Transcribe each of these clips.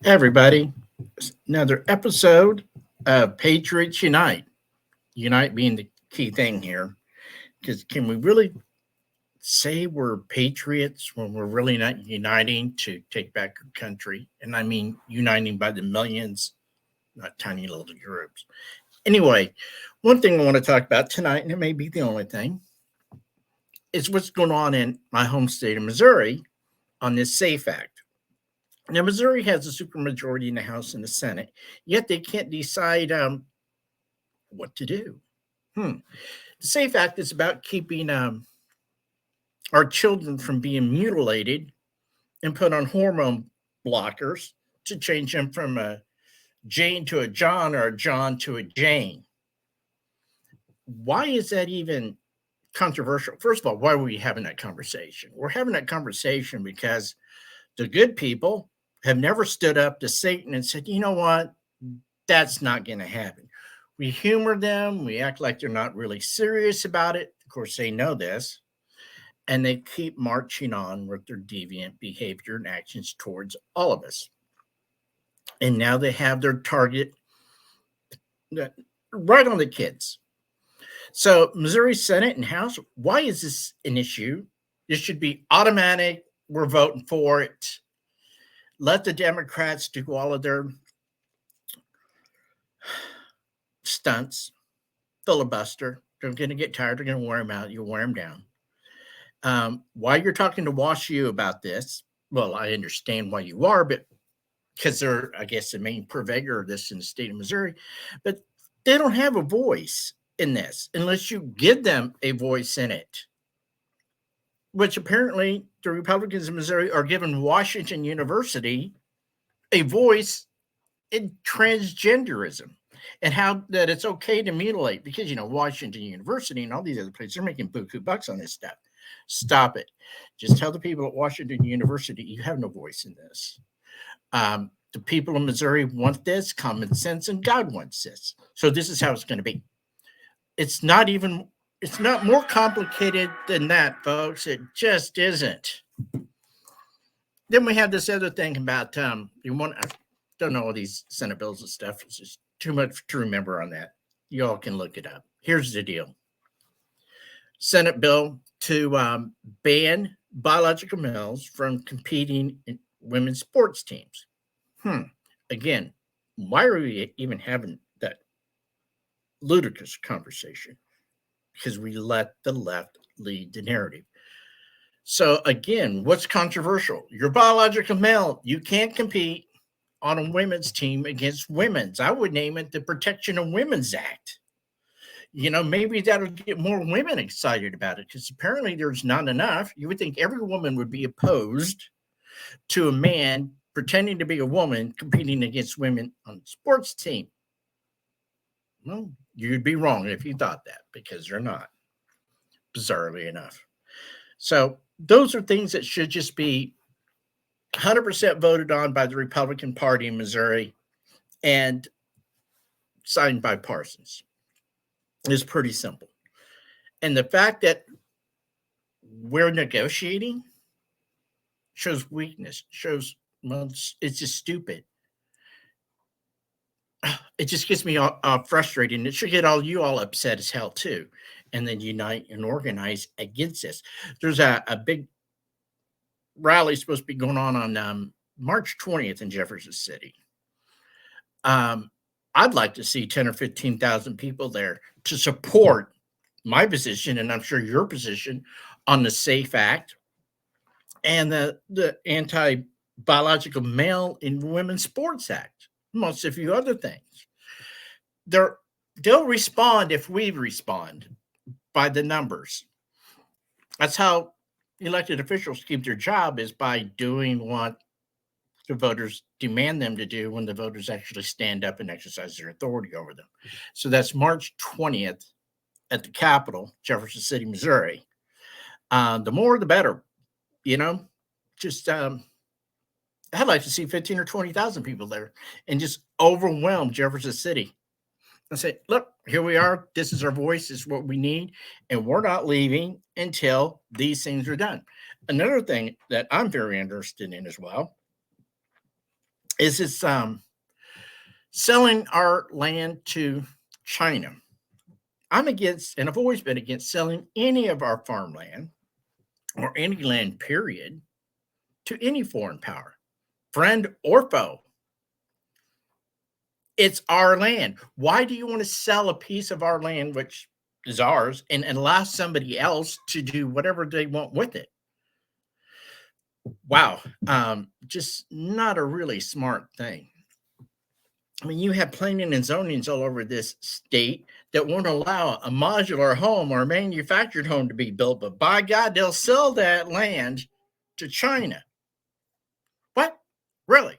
Hey, everybody, another episode of Patriots Unite. Unite being the key thing here, because can we really say we're patriots when we're really not uniting to take back our country? And I mean uniting by the millions, not tiny little groups. Anyway, one thing I want to talk about tonight, and it may be the only thing, is what's going on in my home state of Missouri on this SAFE Act. Now, Missouri has a supermajority in the House and the Senate, yet they can't decide what to do. The SAFE Act is about keeping our children from being mutilated and put on hormone blockers to change them from a Jane to a John or a John to a Jane. Why is that even controversial? First of all, why are we having that conversation? We're having that conversation because the good people have never stood up to Satan and said, you know what? That's not going to happen. We humor them. We act like they're not really serious about it. Of course, they know this. And they keep marching on with their deviant behavior and actions towards all of us. And now they have their target right on the kids. So, Missouri Senate and House, why is this an issue? This should be automatic. We're voting for it. Let the Democrats do all of their stunts, filibuster. They're going to get tired. They're going to wear them out. You'll wear them down. Why you're talking to WashU about this? Well, I understand why you are, but because they're, I guess, the main purveyor of this in the state of Missouri, but they don't have a voice in this unless you give them a voice in it, which apparently the Republicans in Missouri are giving Washington University a voice in transgenderism and how that it's okay to mutilate because, Washington University and all these other places are making buku bucks on this stuff. Stop it. Just tell the people at Washington University you have no voice in this. The people of Missouri want this, common sense, and God wants this. So this is how it's going to be. It's not more complicated than that, folks. It just isn't. Then we have this other thing about I don't know all these Senate bills and stuff. It's just too much to remember on that. You all can look it up. Here's the deal. Senate bill to ban biological males from competing in women's sports teams. Again, why are we even having that ludicrous conversation? Because we let the left lead the narrative. So again, what's controversial? You're biological male. You can't compete on a women's team against women's. I would name it the Protection of Women's Act. Maybe that'll get more women excited about it because apparently there's not enough. You would think every woman would be opposed to a man pretending to be a woman competing against women on a sports team. Well, you'd be wrong if you thought that because they're not, bizarrely enough. So those are things that should just be 100% voted on by the Republican Party in Missouri and signed by Parsons. It's pretty simple. And the fact that we're negotiating shows weakness, it's just stupid. It just gets me all frustrated. And it should get all you all upset as hell, too. And then unite and organize against this. There's a big rally supposed to be going on March 20th in Jefferson City. I'd like to see 10 or 15,000 people there to support my position, and I'm sure your position, on the SAFE Act and the Anti-Biological Male in Women's Sports Act, amongst a few other things. They'll respond if we respond by the numbers. That's how elected officials keep their job, is by doing what the voters demand them to do when the voters actually stand up and exercise their authority over them. So that's March 20th at the Capitol, Jefferson City, Missouri. The more, the better. Just I'd like to see 15 or 20,000 people there and just overwhelm Jefferson City and say, look, here we are. This is our voice. This is what we need. And we're not leaving until these things are done. Another thing that I'm very interested in as well is it's selling our land to China. I'm against, and I've always been against selling any of our farmland or any land, period, to any foreign power, friend or foe. It's our land. Why do you want to sell a piece of our land, which is ours, and allow somebody else to do whatever they want with it? Wow. Just not a really smart thing. I mean, you have planning and zonings all over this state that won't allow a modular home or a manufactured home to be built, but by God, they'll sell that land to China. What? Really?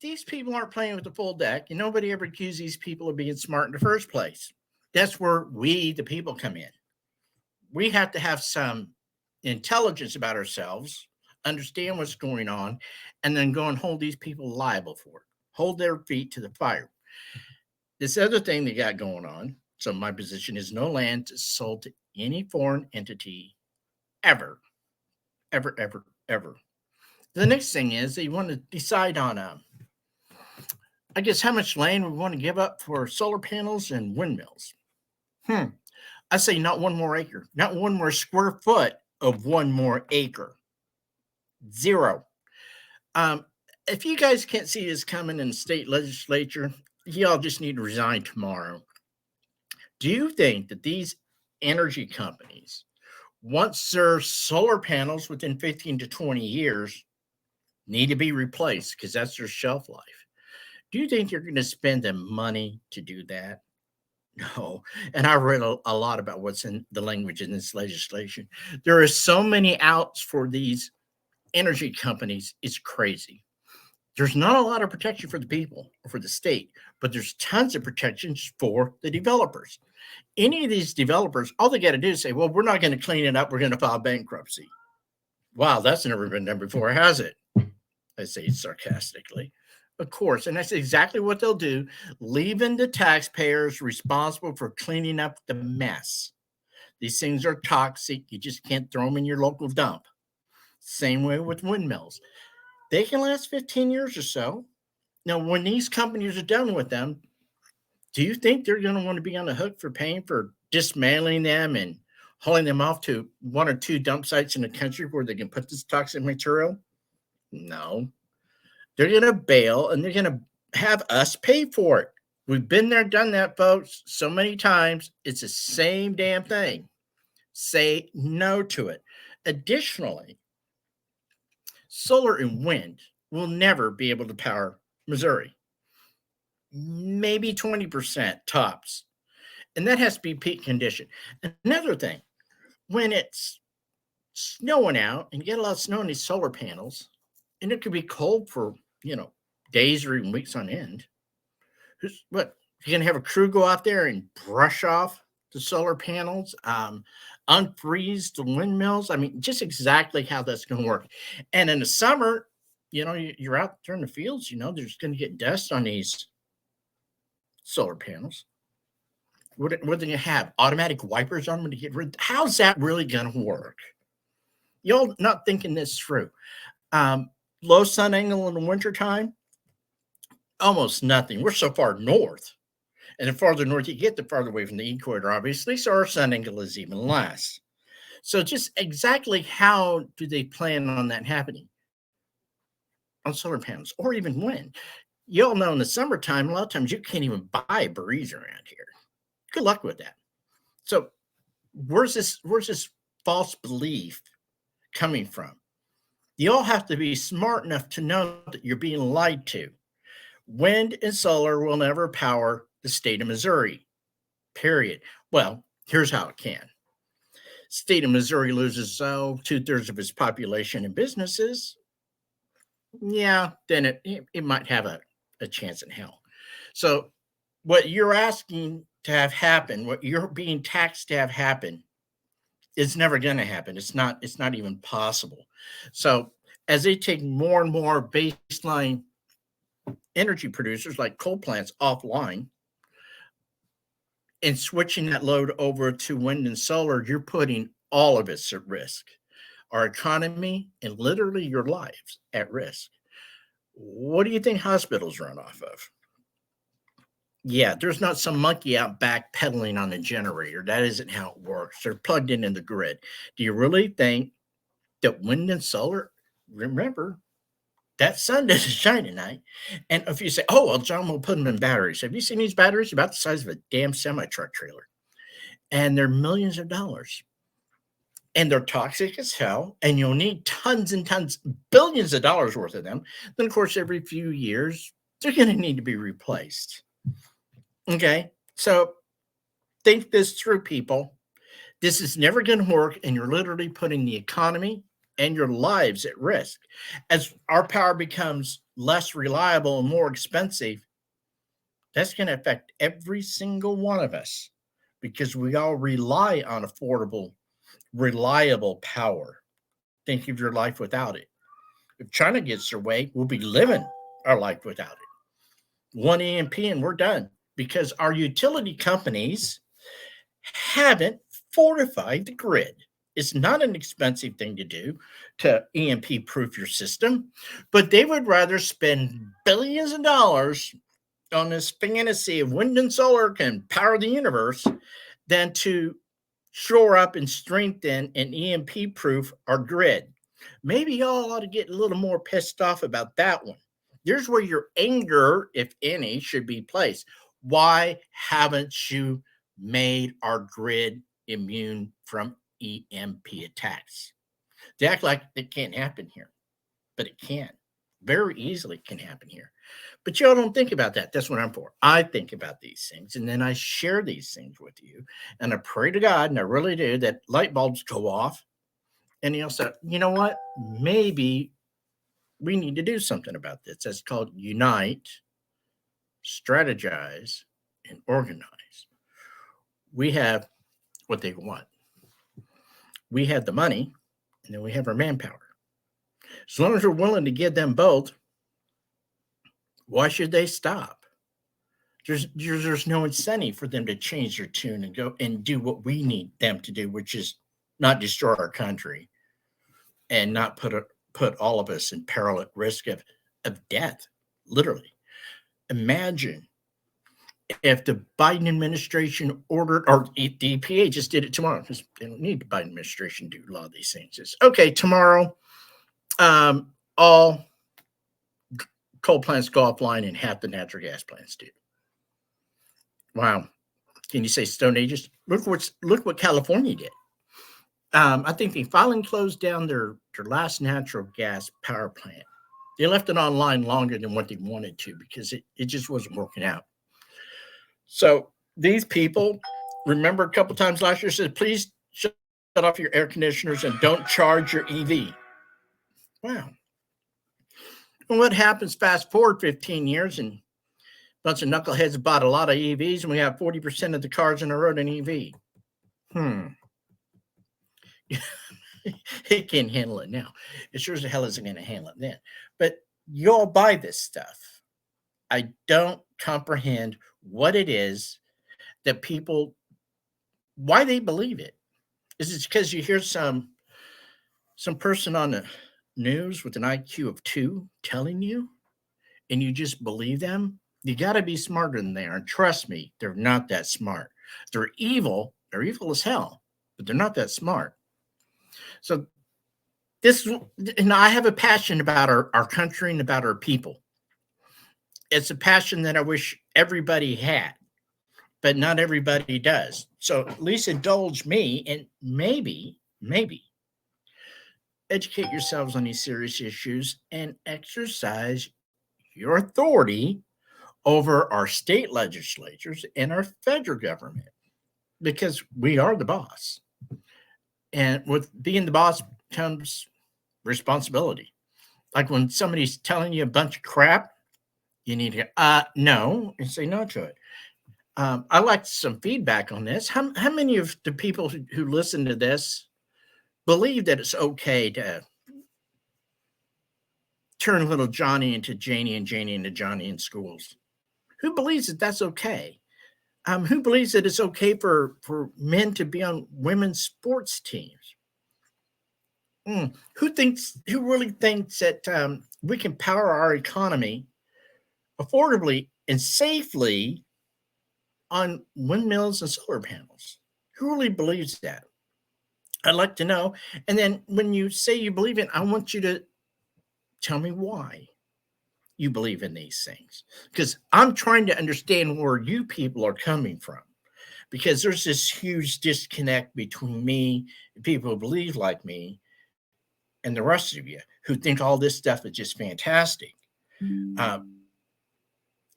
These people aren't playing with the full deck, and nobody ever accused these people of being smart in the first place. That's where we, the people, come in. We have to have some intelligence about ourselves, understand what's going on, and then go and hold these people liable for it. Hold their feet to the fire. This other thing they got going on, so my position is no land is sold to any foreign entity ever, ever, ever, ever. The next thing is they want to decide on, I guess, how much land we want to give up for solar panels and windmills. I say not one more acre, not one more square foot of one more acre. Zero. If you guys can't see this coming in the state legislature, y'all just need to resign tomorrow. Do you think that these energy companies, once their solar panels within 15 to 20 years, need to be replaced because that's their shelf life? Do you think you're going to spend the money to do that? No. And I read a lot about what's in the language in this legislation. There are so many outs for these energy companies. It's crazy. There's not a lot of protection for the people or for the state, but there's tons of protections for the developers. Any of these developers, all they got to do is say, well, we're not going to clean it up. We're going to file bankruptcy. Wow, that's never been done before, has it? I say sarcastically. Of course, and that's exactly what they'll do, leaving the taxpayers responsible for cleaning up the mess. These things are toxic. You just can't throw them in your local dump. Same way with windmills. They can last 15 years or so. Now, when these companies are done with them, do you think they're going to want to be on the hook for paying for dismantling them and hauling them off to one or two dump sites in the country where they can put this toxic material? No. They're going to bail and they're going to have us pay for it. We've been there, done that, folks, so many times. It's the same damn thing. Say no to it. Additionally, solar and wind will never be able to power Missouri. Maybe 20% tops. And that has to be peak condition. Another thing, when it's snowing out and you get a lot of snow in these solar panels, and it could be cold for, days or even weeks on end. What? You're going to have a crew go out there and brush off the solar panels, unfreeze the windmills. I mean, just exactly how that's going to work. And in the summer, you're out there in the fields, there's going to get dust on these solar panels. What are they going to have? Automatic wipers on them to get rid? How's that really going to work? Y'all not thinking this through. Low sun angle in the wintertime, almost nothing. We're so far north. And the farther north you get, the farther away from the equator, obviously. So our sun angle is even less. So just exactly how do they plan on that happening? On solar panels or even wind. You all know in the summertime, a lot of times you can't even buy a breeze around here. Good luck with that. So where's this false belief coming from? You all have to be smart enough to know that you're being lied to. Wind and solar will never power the state of Missouri, period. Well, here's how it can. State of Missouri loses 2/3 of its population and businesses. Yeah, then it might have a chance in hell. So what you're asking to have happen, what you're being taxed to have happen, is never going to happen. It's not even possible. So as they take more and more baseline energy producers like coal plants offline and switching that load over to wind and solar, you're putting all of us at risk. Our economy and literally your lives at risk. What do you think hospitals run off of? Yeah, there's not some monkey out back pedaling on a generator. That isn't how it works. They're plugged in the grid. Do you really think that wind and solar, remember, that sun doesn't shine at night. And if you say, oh, well, John will put them in batteries. Have you seen these batteries? About the size of a damn semi truck trailer. And they're millions of dollars. And they're toxic as hell. And you'll need tons and tons, billions of dollars worth of them. Then, of course, every few years, they're going to need to be replaced. Okay. So think this through, people. This is never going to work. And you're literally putting the economy and your lives at risk. As our power becomes less reliable and more expensive, that's going to affect every single one of us because we all rely on affordable, reliable power. Think of your life without it. If China gets their way, we'll be living our life without it. One EMP and we're done because our utility companies haven't fortified the grid. It's not an expensive thing to do to EMP proof your system, but they would rather spend billions of dollars on this fantasy of wind and solar can power the universe than to shore up and strengthen and EMP proof our grid. Maybe y'all ought to get a little more pissed off about that one. Here's where your anger, if any, should be placed. Why haven't you made our grid immune from EMP attacks? They act like it can't happen here, but it can. Very easily can happen here. But y'all don't think about that. That's what I'm for. I think about these things and then I share these things with you. And I pray to God, and I really do, that light bulbs go off. And he'll say, you know what? Maybe we need to do something about this. That's called unite, strategize, and organize. We have what they want. We have the money, and then we have our manpower. As long as we're willing to give them both, why should they stop? There's no incentive for them to change their tune and go and do what we need them to do, which is not destroy our country and not put all of us in peril at risk of death, literally. Imagine if the Biden administration ordered, or the EPA just did it tomorrow, because they don't need the Biden administration to do a lot of these things. It's okay, tomorrow, all coal plants go offline and half the natural gas plants do. Wow. Can you say Stone Ages? Look what California did. I think they finally closed down their last natural gas power plant. They left it online longer than what they wanted to because it just wasn't working out. So these people, remember a couple times last year, said, please shut off your air conditioners and don't charge your EV. Wow. And what happens fast forward 15 years and a bunch of knuckleheads bought a lot of EVs and we have 40% of the cars on the road in EV. It can't handle it now. It sure as hell isn't going to handle it then. But you all buy this stuff. I don't comprehend what it is that people, why they believe it. Is it because you hear some person on the news with an IQ of 2 telling you and you just believe them? You got to be smarter than they are. And trust me, they're not that smart. They're evil. They're evil as hell, but they're not that smart. So and I have a passion about our country and about our people. It's a passion that I wish everybody had, but not everybody does. So at least indulge me and maybe educate yourselves on these serious issues and exercise your authority over our state legislatures and our federal government because we are the boss. And with being the boss comes responsibility. Like when somebody's telling you a bunch of crap, you need to no and say no to it. I like some feedback on this. How many of the people who listen to this believe that it's okay to turn little Johnny into Janie and Janie into Johnny in schools? Who believes that that's okay? Who believes that it's okay for men to be on women's sports teams? Who really thinks that we can power our economy affordably and safely on windmills and solar panels. Who really believes that? I'd like to know. And then when you say you believe it, I want you to tell me why you believe in these things. Because I'm trying to understand where you people are coming from. Because there's this huge disconnect between me and people who believe like me and the rest of you who think all this stuff is just fantastic. Um,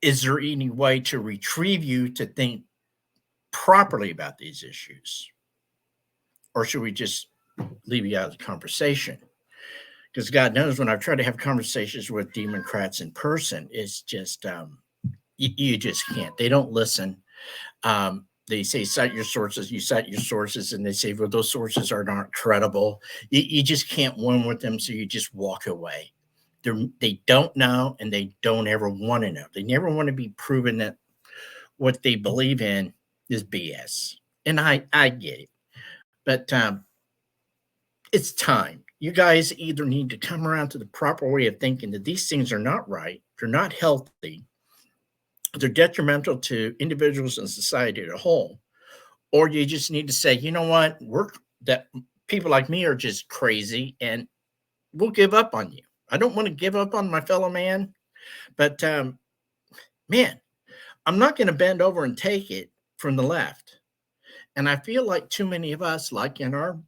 is there any way to retrieve you to think properly about these issues? Or should we just leave you out of the conversation? Because God knows when I've tried to have conversations with Democrats in person, it's just, you just can't. They don't listen. They say cite your sources, you cite your sources, and they say, well, those sources are not credible. You just can't win with them, so you just walk away. They don't know, and they don't ever want to know. They never want to be proven that what they believe in is BS. And I get it. But it's time. You guys either need to come around to the proper way of thinking that these things are not right, they're not healthy, they're detrimental to individuals and society as a whole, or you just need to say, you know what, we're that people like me are just crazy and we'll give up on you. I don't want to give up on my fellow man, but man, I'm not going to bend over and take it from the left. And I feel like too many of us, like in our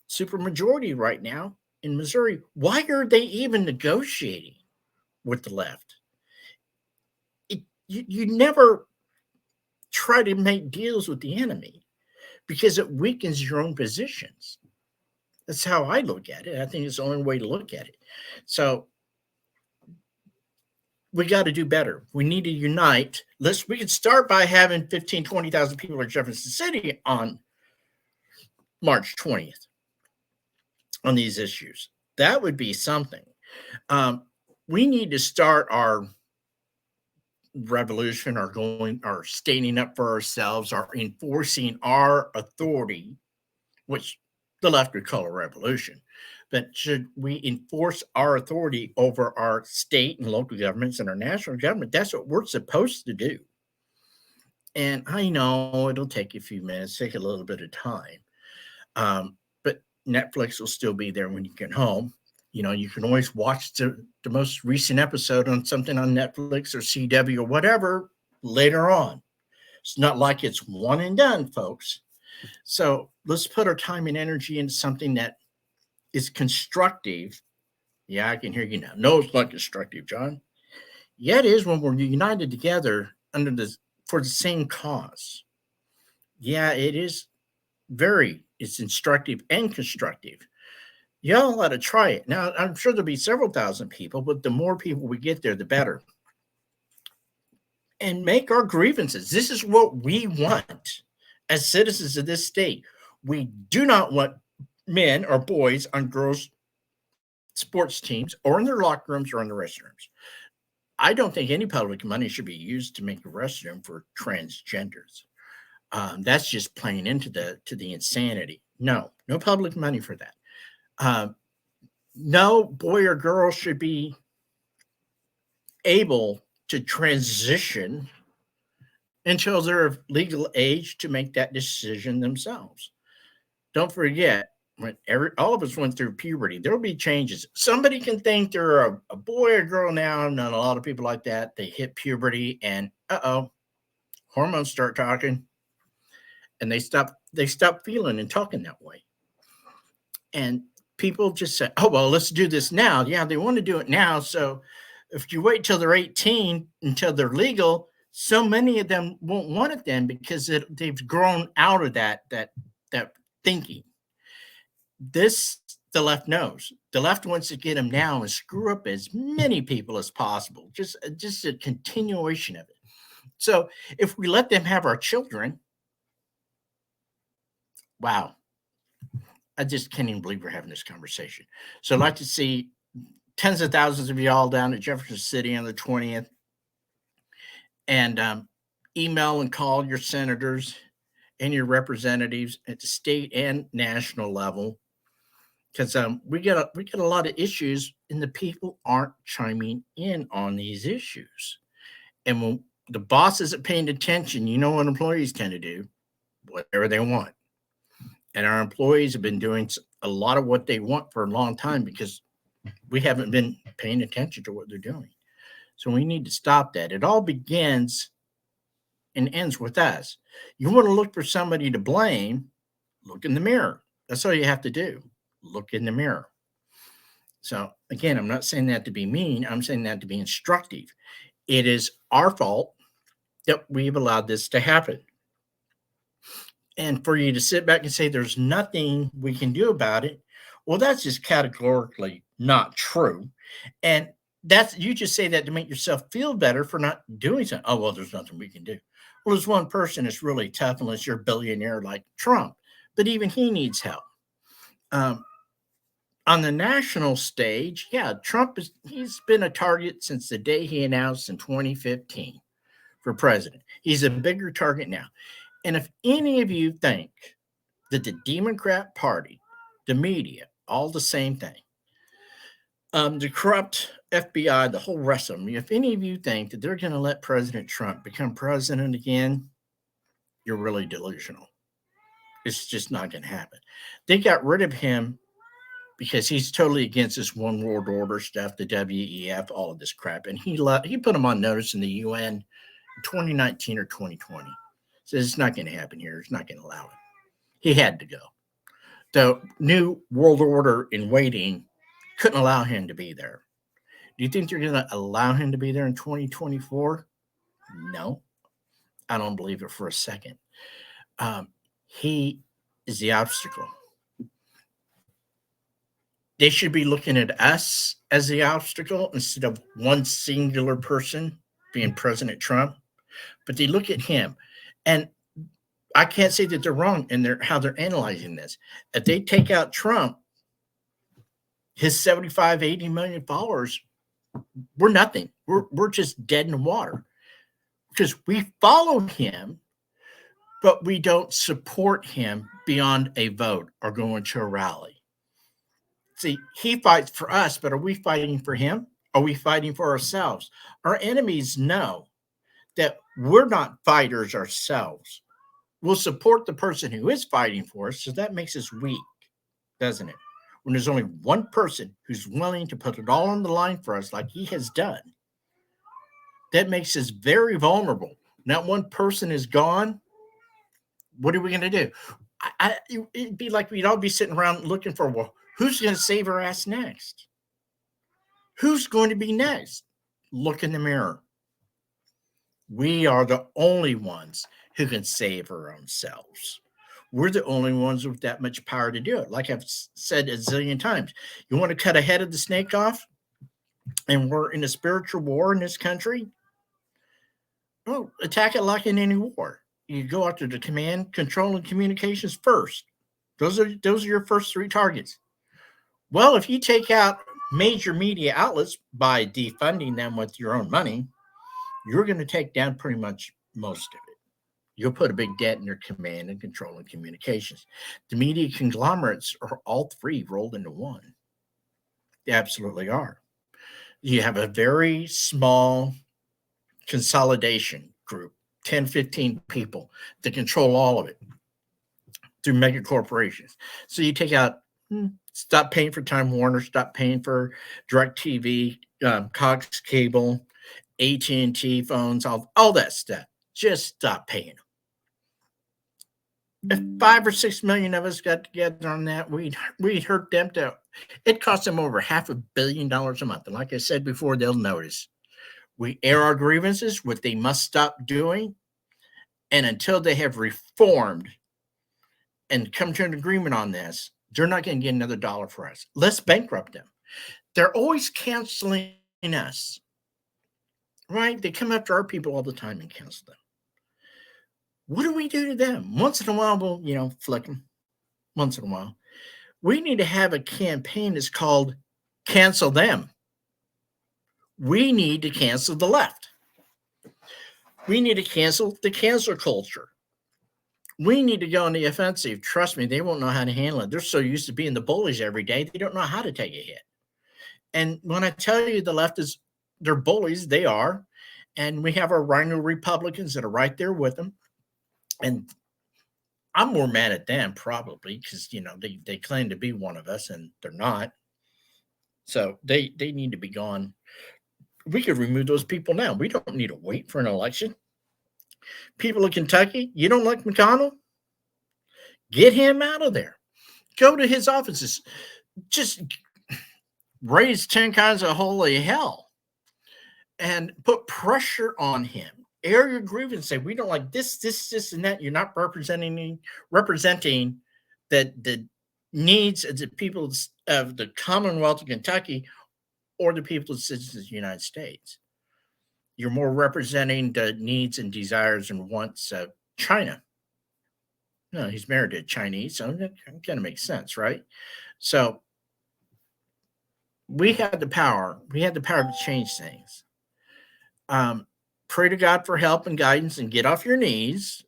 supermajority right now in Missouri, why are they even negotiating with the left? You never try to make deals with the enemy because it weakens your own positions. That's how I look at it. I think it's the only way to look at it. So we got to do better. We need to unite. We could start by having 15, 20,000 people in Jefferson City on March 20th on these issues. That would be something. We need to start our revolution, our standing up for ourselves, our enforcing our authority, which the left would call a revolution. But should we enforce our authority over our state and local governments and our national government? That's what we're supposed to do. And I know it'll take a few minutes, take a little bit of time. But Netflix will still be there when you get home. You know, you can always watch the most recent episode on something on Netflix or CW or whatever later on. It's not like it's one and done, folks. So let's put our time and energy into something that is constructive. Yeah, I can hear you now. No, it's not constructive, John. Yeah, it is when we're united together for the same cause. Yeah, it is it's instructive and constructive. Y'all ought to try it. Now, I'm sure there'll be several thousand people, but the more people we get there, the better. And make our grievances. This is what we want as citizens of this state. We do not want men or boys on girls' sports teams or in their locker rooms or in the restrooms. I don't think any public money should be used to make a restroom for transgenders. That's just playing into the insanity. No public money for that. No boy or girl should be able to transition until they're of legal age to make that decision themselves. Don't forget, all of us went through puberty, there will be changes. Somebody can think they're a boy or girl now, and a lot of people like that. They hit puberty, and hormones start talking, and they stop feeling and talking that way. And people just say, "Oh well, let's do this now." Yeah, they want to do it now. So if you wait till they're 18 until they're legal, so many of them won't want it then because they've grown out of that thinking. This the left knows. The left wants to get them now and screw up as many people as possible. Just a continuation of it. So if we let them have our children, wow, I just can't even believe we're having this conversation. So I'd like to see tens of thousands of y'all down at Jefferson City on the 20th, and email and call your senators and your representatives at the state and national level because we get a lot of issues, and the people aren't chiming in on these issues. And when the boss isn't paying attention, you know what employees tend to do? Whatever they want. And our employees have been doing a lot of what they want for a long time because we haven't been paying attention to what they're doing. So we need to stop that. It all begins and ends with us. You want to look for somebody to blame, look in the mirror. That's all you have to do. Look in the mirror. So, again, I'm not saying that to be mean, I'm saying that to be instructive. It is our fault that we've allowed this to happen. And for you to sit back and say there's nothing we can do about it, well, that's just categorically not true. And you just say that to make yourself feel better for not doing something. Oh, well, there's nothing we can do. Well, there's one person that's really tough unless you're a billionaire like Trump, but even he needs help. On the national stage, yeah, he's been a target since the day he announced in 2015 for president. He's a bigger target now. And if any of you think that the Democrat Party, the media, all the same thing, the corrupt FBI, the whole rest of them, if any of you think that they're going to let President Trump become president again, you're really delusional. It's just not going to happen. They got rid of him because he's totally against this one world order stuff, the WEF, all of this crap. And he put him on notice in the UN in 2019 or 2020. Says it's not going to happen here. It's not going to allow it. He had to go. The new world order in waiting couldn't allow him to be there. Do you think they're going to allow him to be there in 2024? No, I don't believe it for a second. He is the obstacle. They should be looking at us as the obstacle instead of one singular person being President Trump. But they look at him. And I can't say that they're wrong in how they're analyzing this. If they take out Trump, his 75, 80 million followers, we're nothing. We're just dead in the water because we follow him, but we don't support him beyond a vote or going to a rally. See, he fights for us, but are we fighting for him? Are we fighting for ourselves? Our enemies know that we're not fighters ourselves. We'll support the person who is fighting for us, so that makes us weak, doesn't it? When there's only one person who's willing to put it all on the line for us like he has done, that makes us very vulnerable. Not one person is gone. What are we going to do? It'd be like we'd all be sitting around looking for, well, who's going to save our ass next? Who's going to be next? Look in the mirror. We are the only ones who can save our own selves. We're the only ones with that much power to do it. Like I've said a zillion times, you want to cut a head of the snake off, and we're in a spiritual war in this country? Well, attack it like in any war. You go after the command, control, and communications first. Those are your first three targets. Well, if you take out major media outlets by defunding them with your own money, you're going to take down pretty much most of it. You'll put a big dent in your command and control and communications. The media conglomerates are all three rolled into one. They absolutely are. You have a very small consolidation group, 10, 15 people that control all of it through mega corporations. So you take out, stop paying for Time Warner, stop paying for DirecTV, Cox Cable, AT&T phones, all that stuff. Just stop paying them. If 5 or 6 million of us got together on that, we'd hurt them to. It costs them over $500 million a month. And like I said before, they'll notice. We air our grievances, what they must stop doing. And until they have reformed and come to an agreement on this, they're not going to get another dollar for us. Let's bankrupt them. They're always canceling us, right? They come after our people all the time and cancel them. What do we do to them? Once in a while, we'll, flick them. Once in a while. We need to have a campaign that's called Cancel Them. We need to cancel the left. We need to cancel the cancel culture. We need to go on the offensive. Trust me, they won't know how to handle it. They're so used to being the bullies every day, they don't know how to take a hit. And when I tell you the left is they're bullies, they are. And we have our rhino Republicans that are right there with them. And I'm more mad at them probably because they claim to be one of us and they're not. So they need to be gone. We could remove those people now. We don't need to wait for an election. People of Kentucky, you don't like McConnell? Get him out of there. Go to his offices. Just raise 10 kinds of holy hell and put pressure on him. Air your grievance. Say, we don't like this, and that. You're not representing the needs of the people of the Commonwealth of Kentucky or the people of citizens of the United States. You're more representing the needs and desires and wants of China. No, he's married to a Chinese, so that kind of makes sense, right? So we had the power. We had the power to change things. Pray to God for help and guidance and get off your knees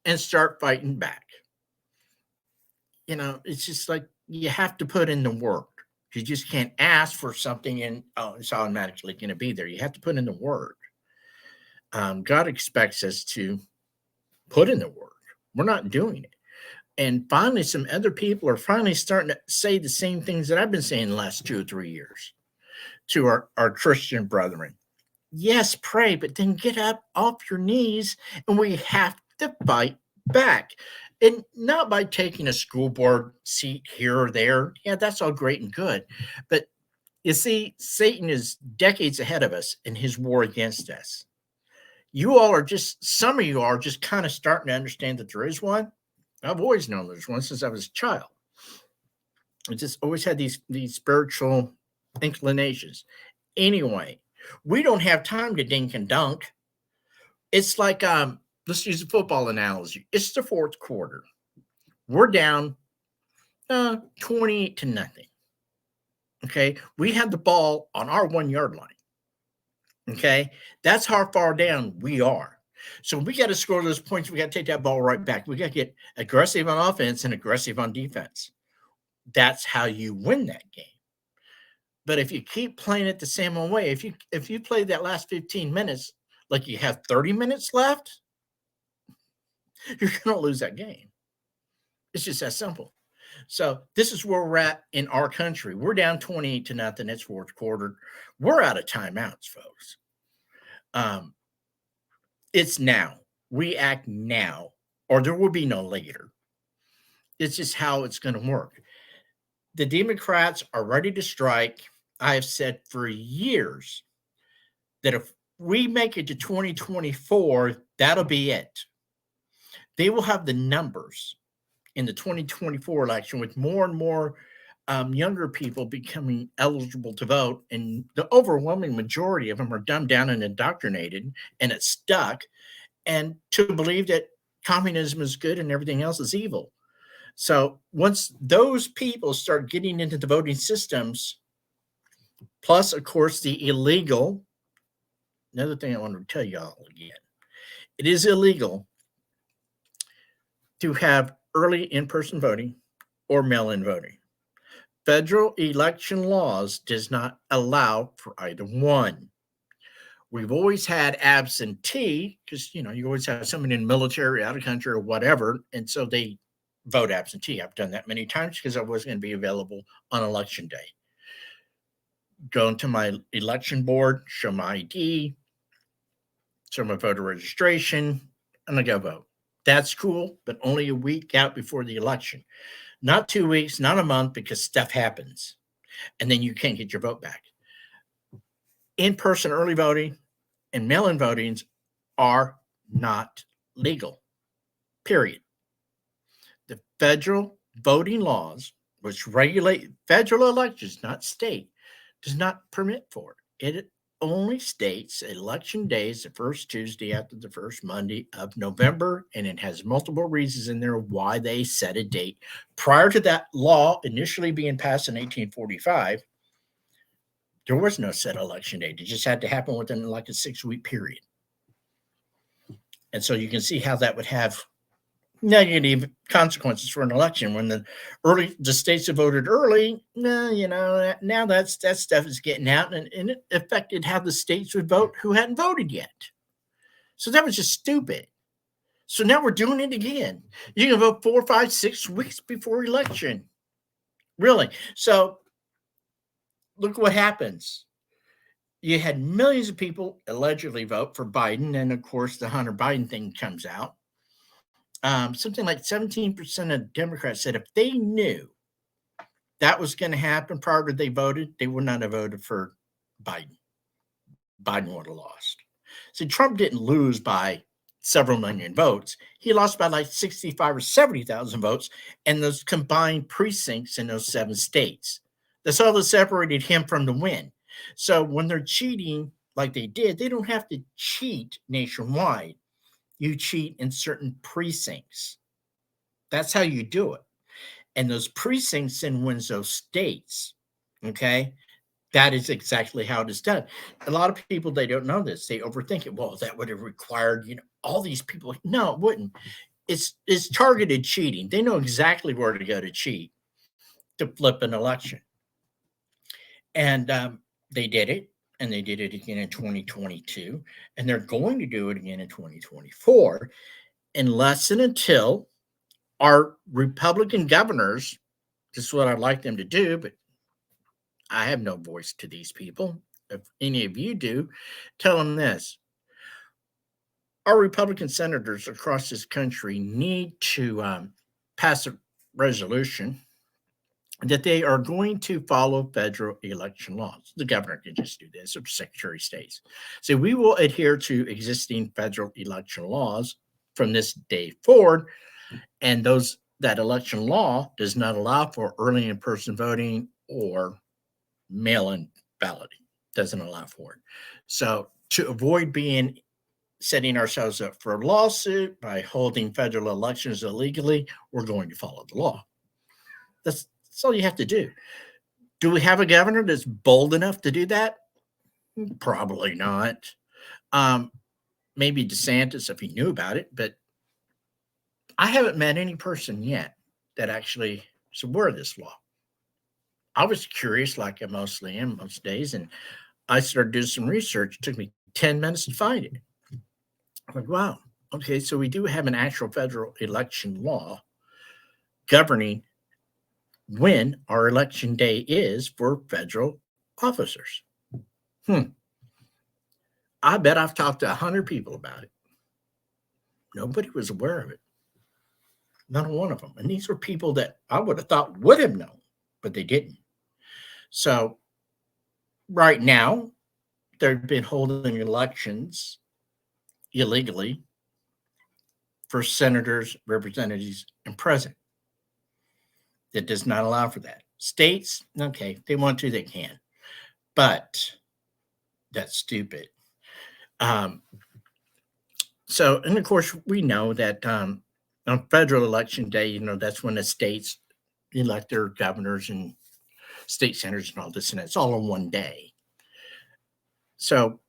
and start fighting back. It's just like you have to put in the work. You just can't ask for something and it's automatically going to be there. You have to put in the work. God expects us to put in the work. We're not doing it. And finally, some other people are finally starting to say the same things that I've been saying the last 2 or 3 years to our Christian brethren. Yes, pray, but then get up off your knees and we have to fight back. And not by taking a school board seat here or there. Yeah, that's all great and good. But you see, Satan is decades ahead of us in his war against us. Some of you are just kind of starting to understand that there is one. I've always known there's one since I was a child. I just always had these spiritual inclinations. Anyway, we don't have time to dink and dunk. It's like, let's use a football analogy. It's the fourth quarter. We're down 28-0. Okay. We have the ball on our 1 yard line. Okay. That's how far down we are. So we got to score those points. We got to take that ball right back. We got to get aggressive on offense and aggressive on defense. That's how you win that game. But if you keep playing it the same old way, if you play that last 15 minutes like you have 30 minutes left, you're going to lose that game. It's just that simple. So this is where we're at in our country. We're down 28-0. It's fourth quarter. We're out of timeouts, folks. It's now. We act now, or there will be no later. It's just how it's going to work. The Democrats are ready to strike. I have said for years that if we make it to 2024, that'll be it. They will have the numbers in the 2024 election with more and more younger people becoming eligible to vote. And the overwhelming majority of them are dumbed down and indoctrinated, and it's stuck. And to believe that communism is good and everything else is evil. So once those people start getting into the voting systems, plus, of course, the illegal, another thing I want to tell you all again, it is illegal to have early in-person voting or mail-in voting. Federal election laws does not allow for either one. We've always had absentee because, you always have someone in the military, out of country, or whatever, and so they vote absentee. I've done that many times because I was going to be available on election day. Go into my election board, show my ID, show my voter registration, and I go vote. That's cool, but only a week out before the election. Not 2 weeks, not a month, because stuff happens. And then you can't get your vote back. In-person early voting and mail-in votings are not legal, period. The federal voting laws, which regulate federal elections, not state, does not permit for it. It only states election day is the first Tuesday after the first Monday of November, and it has multiple reasons in there why they set a date. Prior to that law initially being passed in 1845, there was no set election date. It just had to happen within like a 6-week period. And so you can see how that would have negative consequences for an election when the states that voted early. No, now that stuff is getting out, and it affected how the states would vote who hadn't voted yet. So that was just stupid. So now we're doing it again. You can vote 4, 5, 6 weeks before election. Really? So look what happens. You had millions of people allegedly vote for Biden, and of course the Hunter Biden thing comes out. Something like 17% of Democrats said if they knew that was going to happen prior to they voted, they would not have voted for Biden. Biden would have lost. See, Trump didn't lose by several million votes. He lost by like 65 or 70,000 votes in those combined precincts in those 7 states. That's all that separated him from the win. So when they're cheating like they did, they don't have to cheat nationwide. You cheat in certain precincts. That's how you do it. And those precincts in wins those states. Okay. That is exactly how it is done. A lot of people, they don't know this. They overthink it. Well, that would have required, all these people. No, it wouldn't. It's targeted cheating. They know exactly where to go to cheat to flip an election. And they did it. And they did it again in 2022. And they're going to do it again in 2024 unless and until our Republican governors, this is what I'd like them to do, but I have no voice to these people. If any of you do, tell them this. Our Republican senators across this country need to pass a resolution that they are going to follow federal election laws. The governor can just do this, or Secretary of State. So we will adhere to existing federal election laws from this day forward, and that election law does not allow for early in-person voting or mail-in balloting. Doesn't allow for it. So to avoid setting ourselves up for a lawsuit by holding federal elections illegally, we're going to follow the law. That's all you have to do. Do we have a governor that's bold enough to do that? Probably not. Maybe DeSantis if he knew about it, but I haven't met any person yet that actually is aware of this law. I was curious, like I mostly am most days, and I started doing some research. It took me 10 minutes to find it. I'm like, wow, okay, so we do have an actual federal election law governing when our election day is for federal officers. I bet I've talked to 100 people about it. Nobody was aware of it. Not one of them. And these were people that I would have thought would have known, but they didn't. So right now, they've been holding elections illegally for senators, representatives, and president. That does not allow for that. States, okay, they want to, they can. But that's stupid. So, and of course, we know that on federal election day, that's when the states elect their governors and state senators and all this, and it's all in one day. So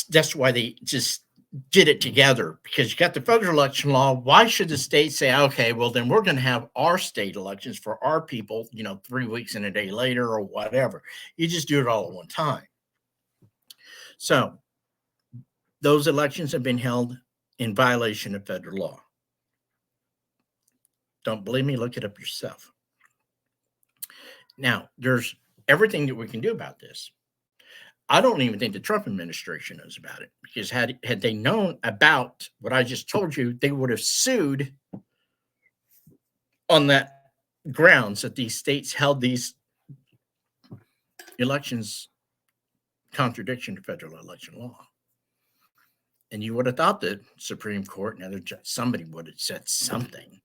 that's why they just did it together, because you got the federal election law. Why should the state say, okay, well, then we're going to have our state elections for our people, 3 weeks and a day later or whatever? You just do it all at one time. So those elections have been held in violation of federal law. Don't believe me? Look it up yourself. Now, there's everything that we can do about this. I don't even think the Trump administration knows about it, because had they known about what I just told you, they would have sued on that grounds that these states held these elections contradiction to federal election law. And you would have thought the Supreme Court and somebody would have said something.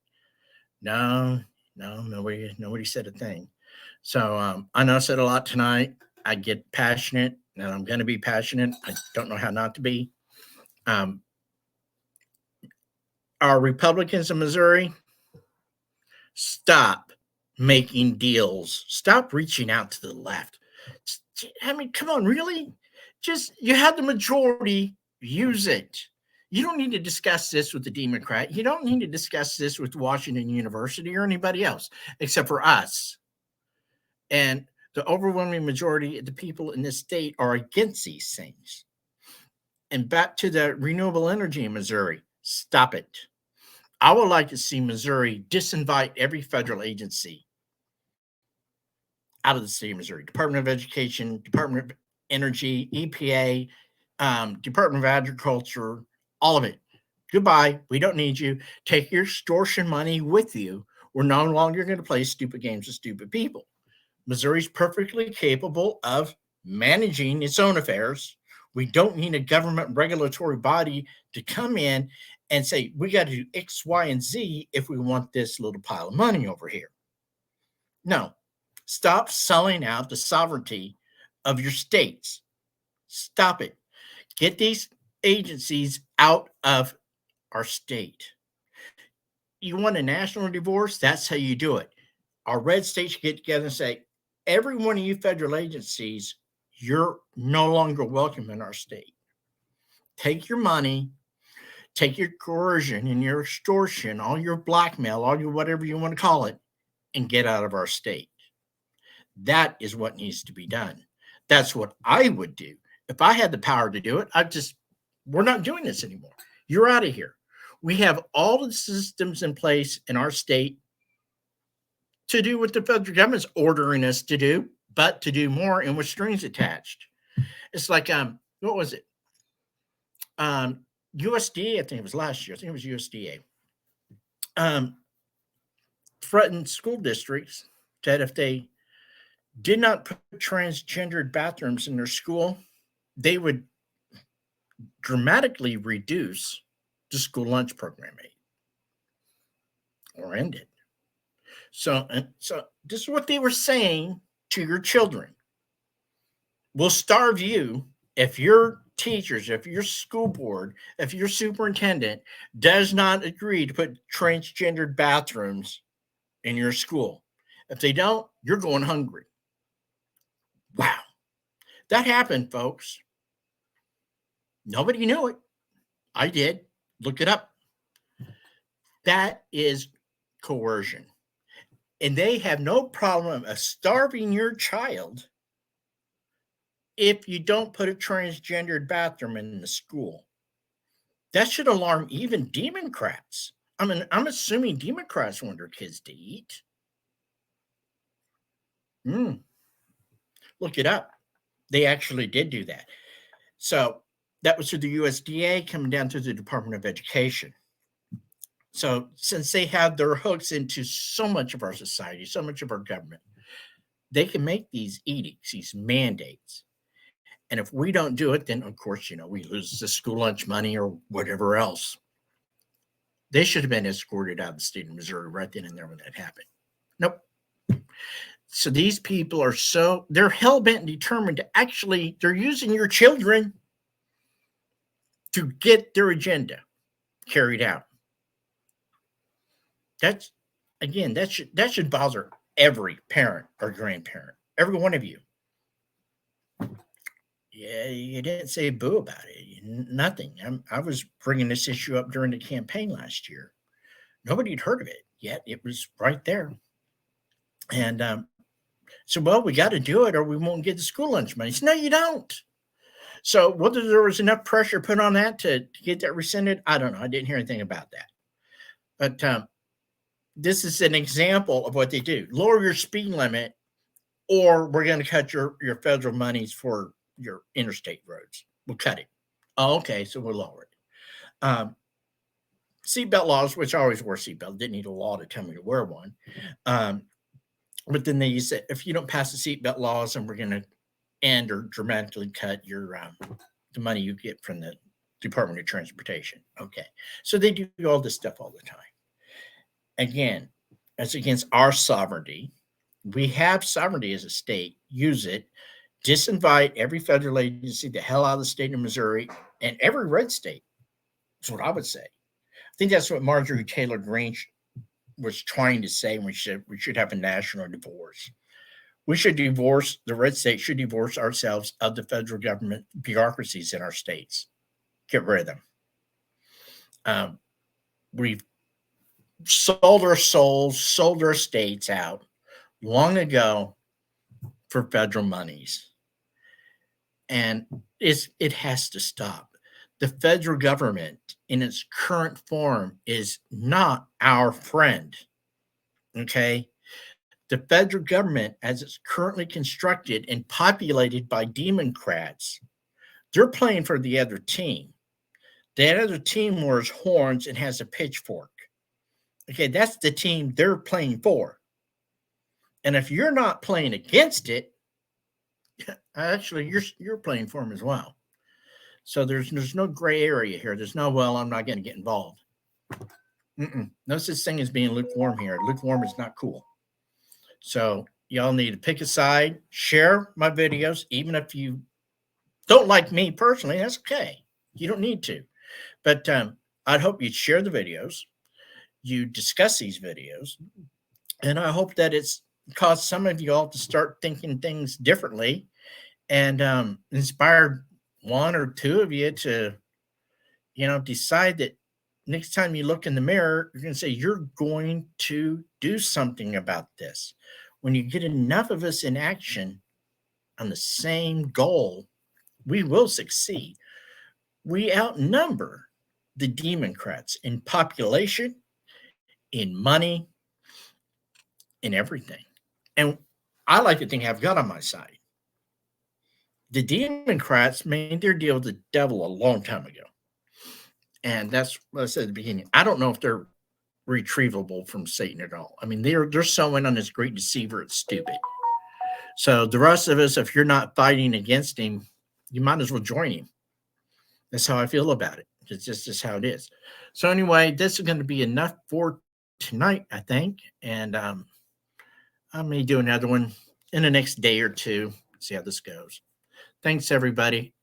No, nobody said a thing. So I know I said a lot tonight. I get passionate, and I'm going to be passionate. I don't know how not to be. Our Republicans in Missouri, stop making deals. Stop reaching out to the left. I mean, come on, really? You have the majority, use it. You don't need to discuss this with the Democrat. You don't need to discuss this with Washington University or anybody else, except for us. And the overwhelming majority of the people in this state are against these things. And back to the renewable energy in Missouri, stop it. I would like to see Missouri disinvite every federal agency out of the state of Missouri. Department of Education, Department of Energy, EPA, Department of Agriculture, all of it. Goodbye. We don't need you. Take your extortion money with you. We're no longer going to play stupid games with stupid people. Missouri's perfectly capable of managing its own affairs. We don't need a government regulatory body to come in and say, we got to do X, Y, and Z if we want this little pile of money over here. No, stop selling out the sovereignty of your states. Stop it. Get these agencies out of our state. You want a national divorce? That's how you do it. Our red states get together and say, every one of you federal agencies, you're no longer welcome in our state. Take your money, take your coercion and your extortion, all your blackmail, all your whatever you want to call it, and get out of our state. That is what needs to be done. That's what I would do. If I had the power to do it, we're not doing this anymore. You're out of here. We have all the systems in place in our state to do what the federal government's ordering us to do, but to do more and with strings attached. It's like, what was it? USDA, I think it was last year. I think it was USDA. Threatened school districts that if they did not put transgendered bathrooms in their school, they would dramatically reduce the school lunch program aid or end it. So this is what they were saying to your children. We'll starve you if your teachers, if your school board, if your superintendent does not agree to put transgendered bathrooms in your school. If they don't, you're going hungry. Wow. That happened, folks. Nobody knew it. I did. Look it up. That is coercion. And they have no problem of starving your child if you don't put a transgendered bathroom in the school. That should alarm even Democrats. I mean, I'm assuming Democrats want their kids to eat. Look it up. They actually did do that. So that was through the USDA coming down through the Department of Education. So since they have their hooks into so much of our society, so much of our government, they can make these edicts, these mandates. And if we don't do it, then of course, we lose the school lunch money or whatever else. They should have been escorted out of the state of Missouri right then and there when that happened. Nope. So these people are they're hell-bent and determined to they're using your children to get their agenda carried out. That should bother every parent or grandparent, every one of you. Yeah, you didn't say boo about it. Nothing. I was bringing this issue up during the campaign last year. Nobody had heard of it yet. It was right there. And so, well, we got to do it or we won't get the school lunch money. So, no, you don't. So whether there was enough pressure put on that to get that rescinded, I don't know. I didn't hear anything about that. But this is an example of what they do. Lower your speed limit or we're going to cut your federal monies for your interstate roads. We'll cut it. Oh, okay, so we'll lower it. Seatbelt laws, which I always wore seatbelt, didn't need a law to tell me to wear one. But then they said, if you don't pass the seatbelt laws, then we're going to end or dramatically cut your the money you get from the Department of Transportation. Okay, so they do all this stuff all the time. Again, that's against our sovereignty. We have sovereignty as a state. Use it. Disinvite every federal agency the hell out of the state of Missouri and every red state. That's what I would say. I think that's what Marjorie Taylor Greene was trying to say when we should have a national divorce. We should divorce, the red states should divorce ourselves of the federal government bureaucracies in our states. Get rid of them. We've sold our souls, sold our states out long ago for federal monies. And it has to stop. The federal government in its current form is not our friend. Okay. The federal government, as it's currently constructed and populated by Democrats, they're playing for the other team. That other team wears horns and has a pitchfork. Okay, that's the team they're playing for. And if you're not playing against it, actually you're playing for them as well. So there's no gray area here. There's no, well, I'm not going to get involved. No such thing as being lukewarm here. Lukewarm is not cool. So y'all need to pick a side, share my videos, even if you don't like me personally, that's okay. You don't need to. But I'd hope you'd share the videos, you discuss these videos, and I hope that it's caused some of you all to start thinking things differently and inspired one or two of you to, decide that next time you look in the mirror, you're going to say, you're going to do something about this. When you get enough of us in action on the same goal, we will succeed. We outnumber the Democrats in population, in money, in everything. And I like to think I've got on my side. The Democrats made their deal with the devil a long time ago. And that's what I said at the beginning. I don't know if they're retrievable from Satan at all. I mean, they're so in on this great deceiver, it's stupid. So the rest of us, if you're not fighting against him, you might as well join him. That's how I feel about it. It's just how it is. So anyway, this is going to be enough for tonight, I think. And I may do another one in the next day or two. See how this goes. Thanks, everybody.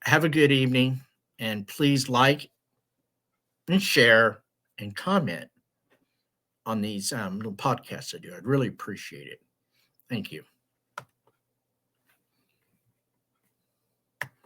Have a good evening. And please like and share and comment on these little podcasts I do. I'd really appreciate it. Thank you.